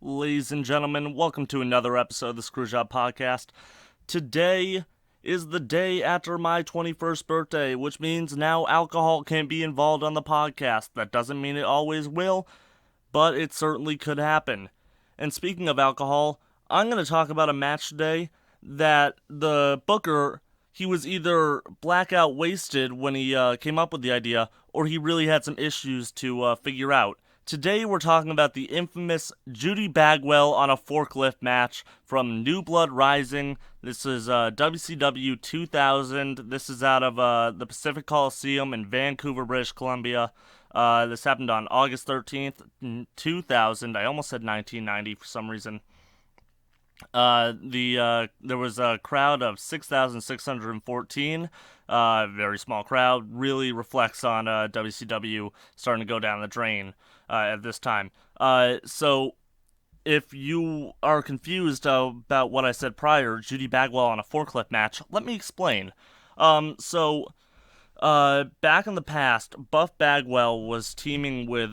Ladies and gentlemen, welcome to another episode of the Screwjob podcast. Today is the day after my 21st birthday, which means now alcohol can't be involved on the podcast. That doesn't mean it always will, but it certainly could happen. And speaking of alcohol, I'm going to talk about a match today that the booker, he was either blackout wasted when he came up with the idea, or he really had some issues to figure out. Today we're talking about the infamous Judy Bagwell on a forklift match from New Blood Rising. This is WCW 2000. This is out of the Pacific Coliseum in Vancouver, British Columbia. This happened on August 13th, 2000. I almost said 1990 for some reason. There was a crowd of 6,614. Very small crowd. Really reflects on WCW starting to go down the drain at this time. So if you are confused about what I said prior, Judy Bagwell on a forklift match, let me explain. Back in the past, Buff Bagwell was teaming with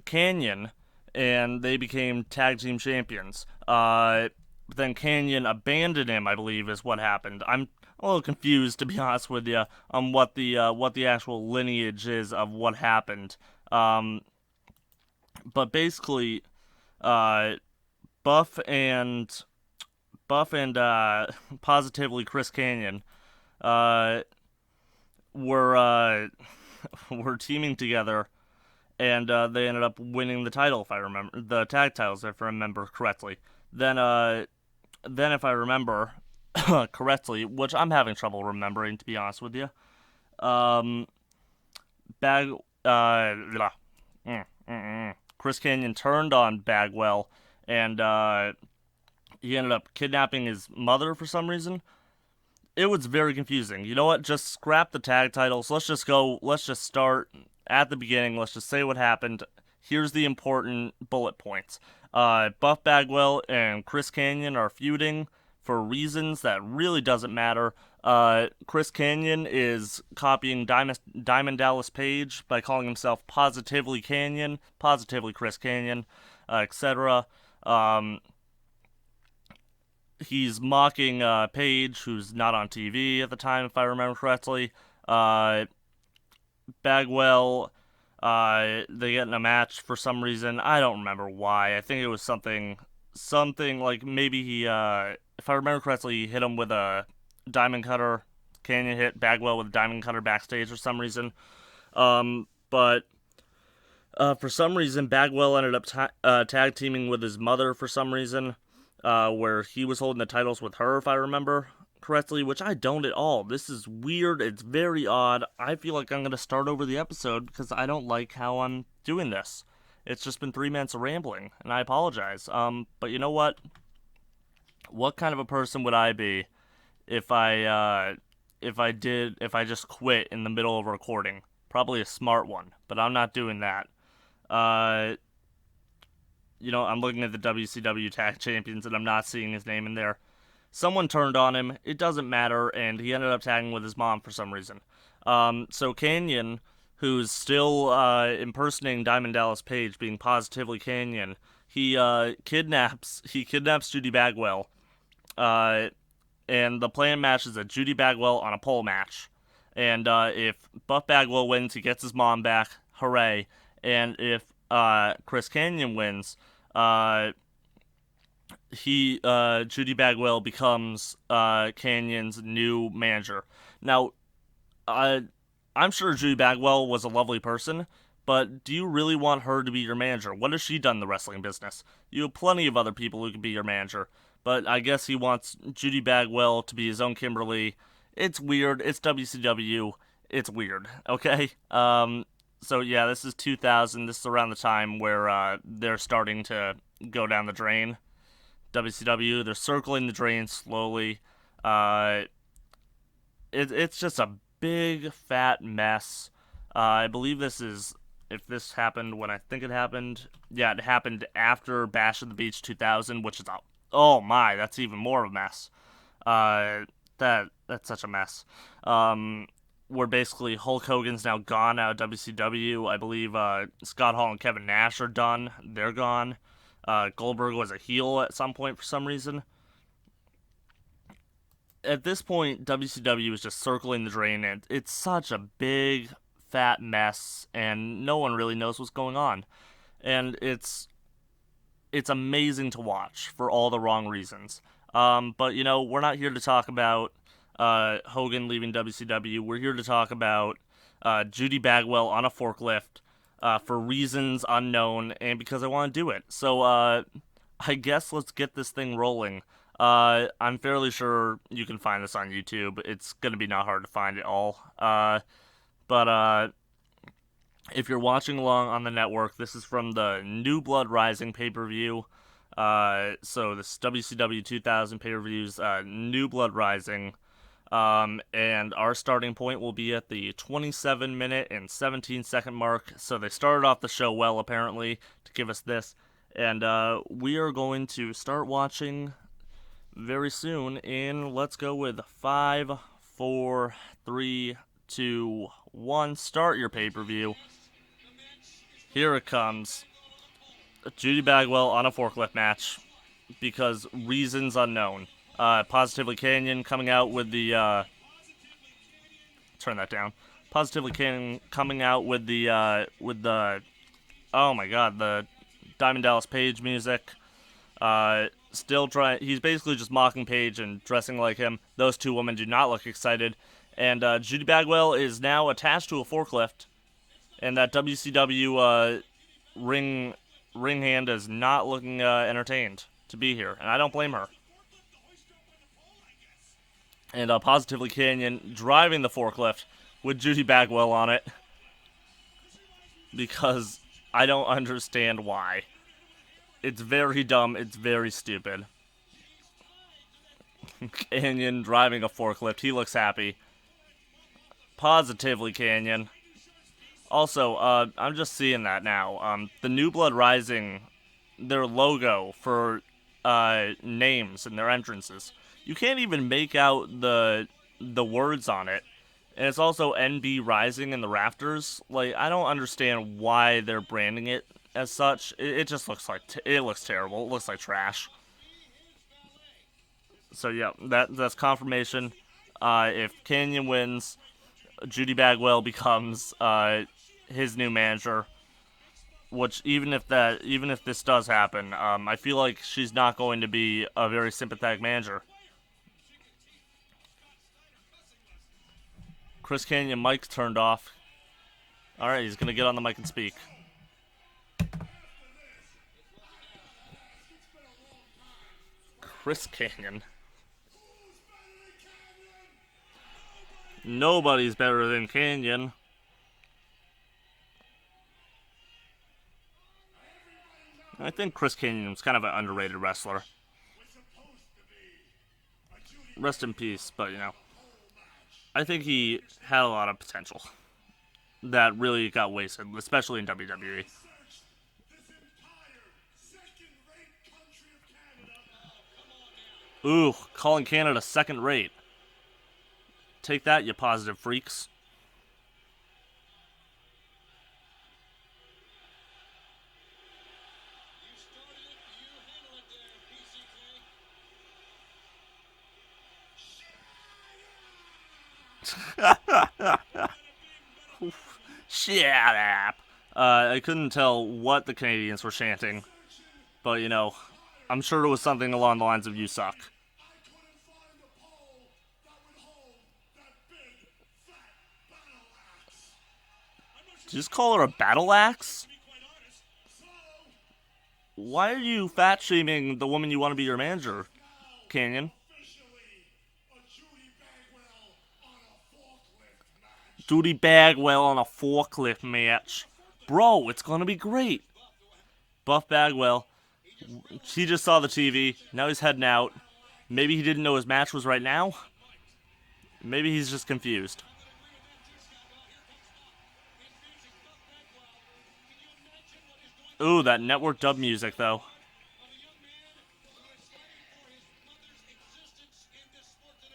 Canyon, and they became tag team champions. But then Canyon abandoned him, I believe, is what happened. I'm a little confused, to be honest with you, on what the actual lineage is of what happened. But basically, uh, Buff and positively Chris Canyon, uh, were were teaming together, and they ended up winning the title, if I remember the tag titles, if I remember correctly. Then if I remember correctly, which I'm having trouble remembering, to be honest with you, um, Bag, blah. Mm, mm, mm. Chris Canyon turned on Bagwell, and he ended up kidnapping his mother for some reason. It was very confusing. You know what? Just scrap the tag titles. Let's just go. Let's just start at the beginning. Let's just say what happened. Here's the important bullet points. Buff Bagwell and Chris Canyon are feuding for reasons that really doesn't matter. Chris Canyon is copying Diamond Dallas Page by calling himself Positively Canyon, Positively Chris Canyon, etc. He's mocking Page, who's not on TV at the time, if I remember correctly. Uh, Bagwell, they get in a match for some reason. I don't remember why. I think it was something like maybe he, if I remember correctly, he hit him with a diamond cutter. Canyon hit Bagwell with a diamond cutter backstage for some reason. But for some reason, Bagwell ended up tag teaming with his mother for some reason, where he was holding the titles with her, if I remember correctly, which I don't at all. This is weird. It's very odd. I feel like I'm going to start over the episode because I don't like how I'm doing this. It's just been 3 minutes of rambling, and I apologize. But you know what? What kind of a person would I be if I just quit in the middle of a recording? Probably a smart one, but I'm not doing that. Uh, I'm looking at the WCW Tag Champions and I'm not seeing his name in there. Someone turned on him. It doesn't matter, and he ended up tagging with his mom for some reason. So Canyon, who's still impersonating Diamond Dallas Page, being positively Canyon, he kidnaps Judy Bagwell, uh, and the plan match is a Judy Bagwell on a pole match. And if Buff Bagwell wins, he gets his mom back. Hooray! And if Chris Canyon wins, Judy Bagwell becomes Canyon's new manager. Now, I'm sure Judy Bagwell was a lovely person, but do you really want her to be your manager? What has she done in the wrestling business? You have plenty of other people who could be your manager, but I guess he wants Judy Bagwell to be his own Kimberly. It's weird. It's WCW. It's weird. Okay. So yeah, this is 2000. This is around the time where they're starting to go down the drain. WCW, they're circling the drain slowly. It's just a big fat mess. I believe if this happened when I think it happened. Yeah, it happened after Bash at the Beach 2000, which is oh my, that's even more of a mess. That's such a mess. Where basically Hulk Hogan's now gone out of WCW. I believe Scott Hall and Kevin Nash are done. They're gone. Goldberg was a heel at some point for some reason. At this point, WCW is just circling the drain, and it's such a big, fat mess, and no one really knows what's going on. And it's amazing to watch for all the wrong reasons. But we're not here to talk about Hogan leaving WCW. We're here to talk about Judy Bagwell on a forklift for reasons unknown, and because I want to do it. So I guess let's get this thing rolling. I'm fairly sure you can find this on YouTube. It's gonna be not hard to find it all. But if you're watching along on the network, this is from the New Blood Rising pay-per-view. So this WCW 2000 pay-per-views, New Blood Rising. And our starting point will be at the 27-minute and 17-second mark. So they started off the show well, apparently, to give us this. And we are going to start watching very soon in, let's go with 5, 4, 3, 2, 1. Start your pay-per-view. Here it comes. Judy Bagwell on a forklift match because reasons unknown. Positively Canyon coming out with the turn that down. Positively Canyon coming out with the oh my god, the Diamond Dallas Page music. Still trying. He's basically just mocking Page and dressing like him. Those two women do not look excited. And Judy Bagwell is now attached to a forklift, and that WCW ring hand is not looking entertained to be here, and I don't blame her. And Positively Canyon driving the forklift with Judy Bagwell on it, because I don't understand why. It's very dumb. It's very stupid. Canyon driving a forklift. He looks happy. Positively Canyon. Also, I'm just seeing that now. The New Blood Rising, their logo for names and their entrances, you can't even make out the words on it. And it's also NB Rising in the rafters. Like, I don't understand why they're branding it as such. It just looks like it looks terrible. It looks like trash. So yeah, that's confirmation. If Canyon wins, Judy Bagwell becomes his new manager. Which even if this does happen, I feel like she's not going to be a very sympathetic manager. Chris Canyon mic turned off. All right, he's gonna get on the mic and speak. Chris Canyon. Nobody's better than Canyon. I think Chris Canyon was kind of an underrated wrestler. Rest in peace, but I think he had a lot of potential that really got wasted, especially in WWE. Ooh, calling Canada second rate. Take that, you positive freaks. Shut up. I couldn't tell what the Canadians were chanting, but I'm sure it was something along the lines of "You suck." Did you just call her a battle axe? Why are you fat shaming the woman you want to be your manager, Canyon? Judy Bagwell on a forklift match. Bro, it's gonna be great. Buff Bagwell. He just saw the TV. Now he's heading out. Maybe he didn't know his match was right now. Maybe he's just confused. Ooh, that network dub music, though.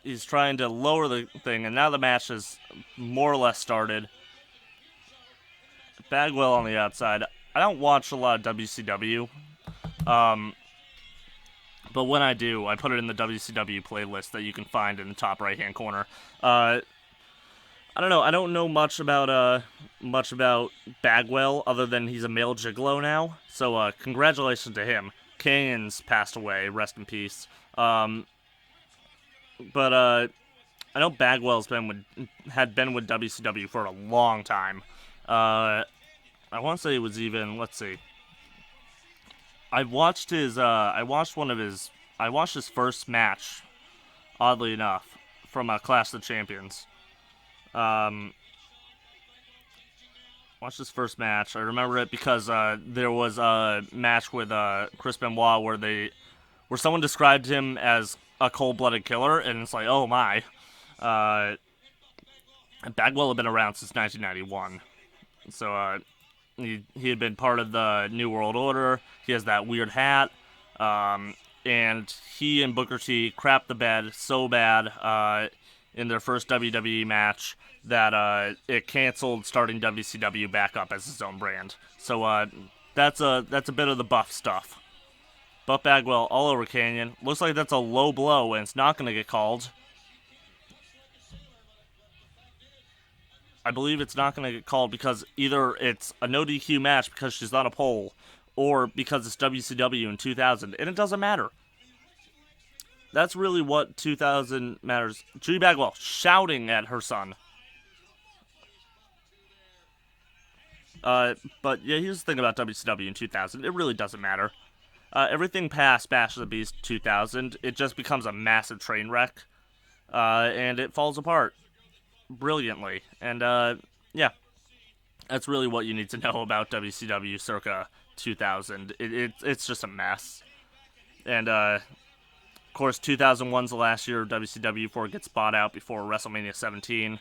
He's trying to lower the thing, and now the match has more or less started. Bagwell on the outside. I don't watch a lot of WCW, But when I do, I put it in the WCW playlist that you can find in the top right-hand corner. I don't know. I don't know much about Bagwell other than he's a male gigolo now. So congratulations to him. Kane's passed away. Rest in peace. But I know Bagwell's had been with WCW for a long time. I want to say it was even. Let's see. I watched his first match, oddly enough, from Clash of the Champions. Watched his first match. I remember it because there was a match with Chris Benoit where someone described him as a cold-blooded killer, and it's like, oh my. Bagwell had been around since 1991, so he had been part of the New World Order. He has that weird hat, and he and Booker T crapped the bed so bad in their first WWE match that it canceled starting WCW back up as his own brand. So that's a bit of the Buff stuff. Buff Bagwell all over Canyon. Looks like that's a low blow, and it's not going to get called. I believe it's not going to get called because either it's a no DQ match because she's on a pole, or because it's WCW in 2000, and it doesn't matter. That's really what 2000 matters. Judy Bagwell shouting at her son. But yeah, here's the thing about WCW in 2000. It really doesn't matter. Everything past Bash of the Beast 2000, it just becomes a massive train wreck, and it falls apart brilliantly. And yeah, that's really what you need to know about WCW circa 2000. It's just a mess. And of course, 2001's the last year of WCW before it gets bought out before WrestleMania 17.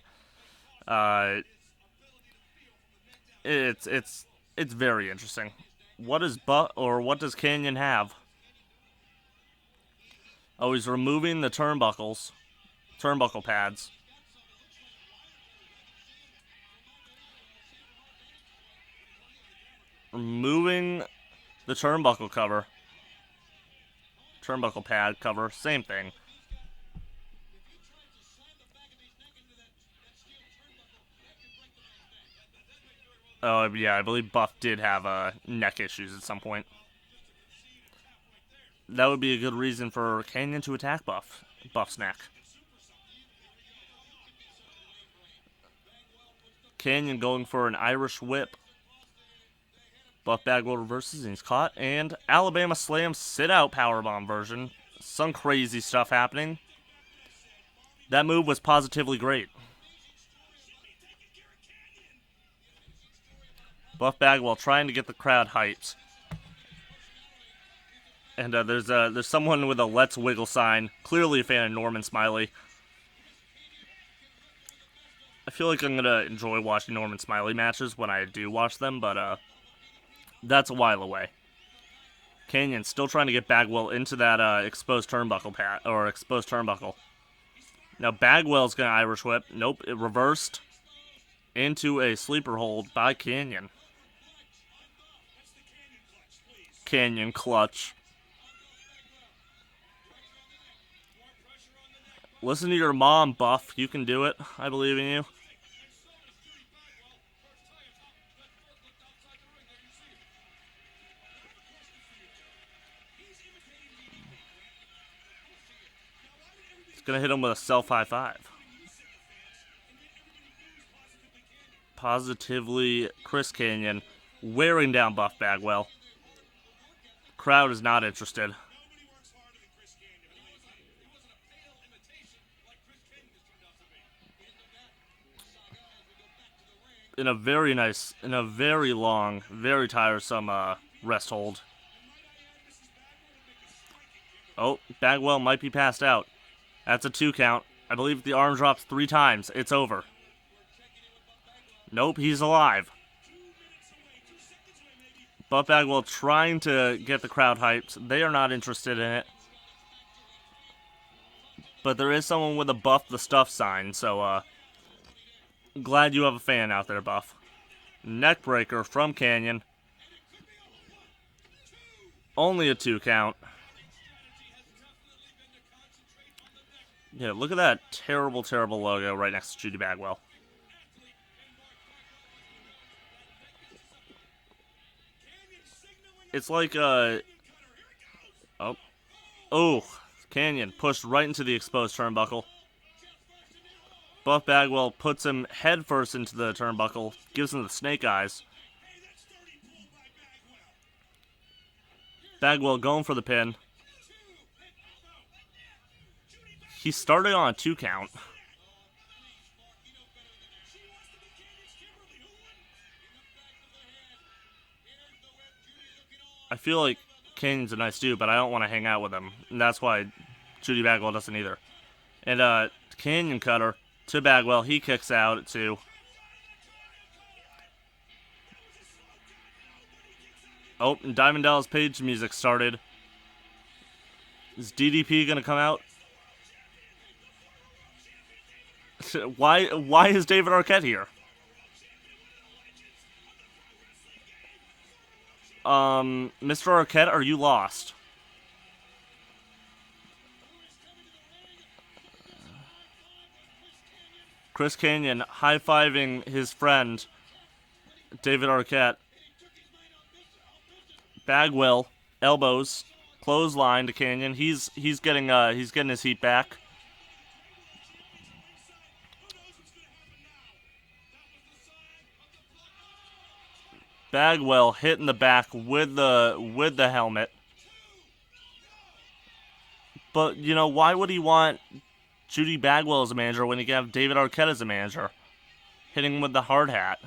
It's very interesting. What does Canyon have? Oh, he's removing the turnbuckle pads. Removing the turnbuckle pad cover, same thing. Oh, yeah, I believe Buff did have neck issues at some point. That would be a good reason for Canyon to attack Buff's neck. Canyon going for an Irish whip. Buff Bagwell reverses and he's caught. And Alabama Slam sit-out powerbomb version. Some crazy stuff happening. That move was positively great. Buff Bagwell trying to get the crowd hyped. And there's someone with a Let's Wiggle sign. Clearly a fan of Norman Smiley. I feel like I'm going to enjoy watching Norman Smiley matches when I do watch them, but that's a while away. Canyon still trying to get Bagwell into that exposed turnbuckle. Now Bagwell's going to Irish whip. Nope, it reversed into a sleeper hold by Canyon. Canyon clutch. Listen to your mom, Buff. You can do it. I believe in you. He's going to hit him with a self high five. Positively Chris Canyon wearing down Buff Bagwell. Crowd is not interested. In a very long, very tiresome rest hold. Oh, Bagwell might be passed out. That's a 2 count. I believe if the arm drops 3 times, it's over. Nope, he's alive. Buff Bagwell trying to get the crowd hyped. They are not interested in it. But there is someone with a Buff the Stuff sign, so glad you have a fan out there, Buff. Neckbreaker from Canyon. Only a 2 count. Yeah, look at that terrible, terrible logo right next to Judy Bagwell. It's like, Oh, Canyon pushed right into the exposed turnbuckle. Buff Bagwell puts him headfirst into the turnbuckle, gives him the snake eyes. Bagwell going for the pin. He started on a 2 count. I feel like Canyon's a nice dude, but I don't want to hang out with him. And that's why Judy Bagwell doesn't either. And Canyon cutter to Bagwell. He kicks out at 2. Oh, and Diamond Dallas Page music started. Is DDP going to come out? Why is David Arquette here? Mr. Arquette, are you lost? Chris Canyon high-fiving his friend, David Arquette. Bagwell, elbows, clothesline to Canyon. He's getting his heat back. Bagwell hit in the back with the helmet. But, you know, why would he want Judy Bagwell as a manager when he can have David Arquette as a manager? Hitting him with the hard hat.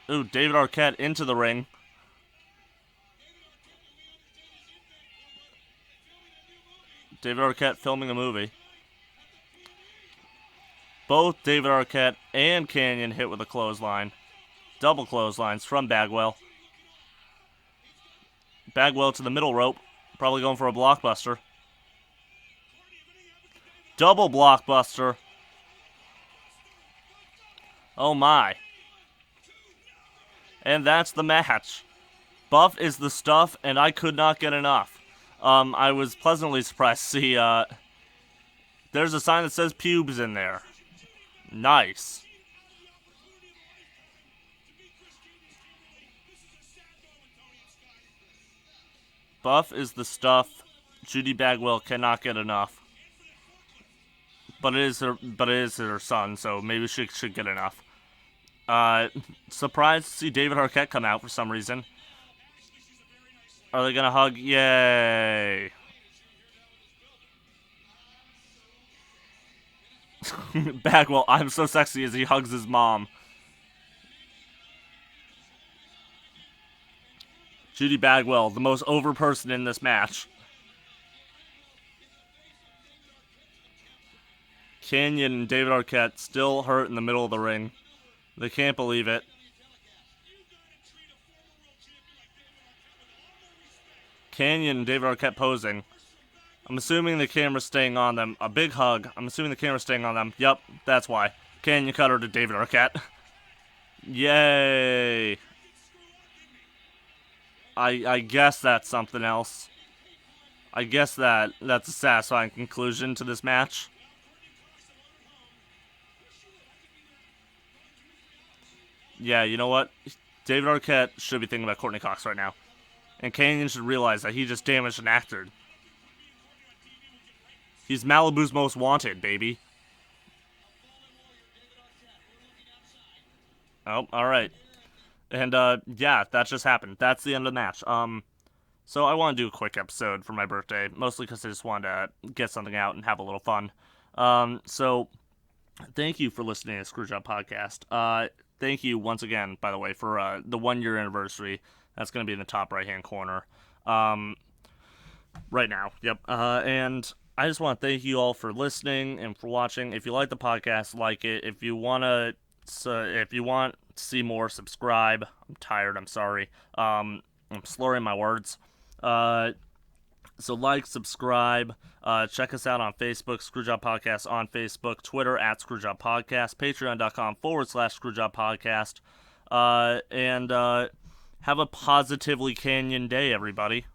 Ooh, David Arquette into the ring. David Arquette filming a movie. Both David Arquette and Canyon hit with a clothesline. Double clotheslines from Bagwell. Bagwell to the middle rope. Probably going for a blockbuster. Double blockbuster. Oh my. And that's the match. Buff is the stuff, and I could not get enough. I was pleasantly surprised to see, there's a sign that says pubes in there. Nice. Buff is the stuff. Judy Bagwell cannot get enough. But it is her son, so maybe she should get enough. Surprised to see David Arquette come out for some reason. Are they gonna hug? Yay. Bagwell, I'm so sexy as he hugs his mom. Judy Bagwell, the most over person in this match. Canyon and David Arquette still hurt in the middle of the ring. They can't believe it. Canyon and David Arquette posing. I'm assuming the camera's staying on them. A big hug. I'm assuming the camera's staying on them. Yup, that's why. Canyon cutter to David Arquette. Yay. I guess that's something else. I guess that's a satisfying conclusion to this match. Yeah, you know what? David Arquette should be thinking about Courtney Cox right now. And Canyon should realize that he just damaged an actor. He's Malibu's most wanted, baby. Oh, alright. And, yeah, that just happened. That's the end of the match. So I want to do a quick episode for my birthday, mostly because I just wanted to get something out and have a little fun. So, thank you for listening to Screwjob Podcast. Thank you once again, by the way, for, the 1-year anniversary. That's going to be in the top right-hand corner. Right now. Yep. And I just want to thank you all for listening and for watching. If you like the podcast, like it. If you want to see more, subscribe. I'm tired. I'm sorry. I'm slurring my words. So like, subscribe, check us out on Facebook, Screwjob Podcast on Facebook, Twitter at Screwjob Podcast, patreon.com/Screwjob Podcast, and have a positively Canyon day, everybody.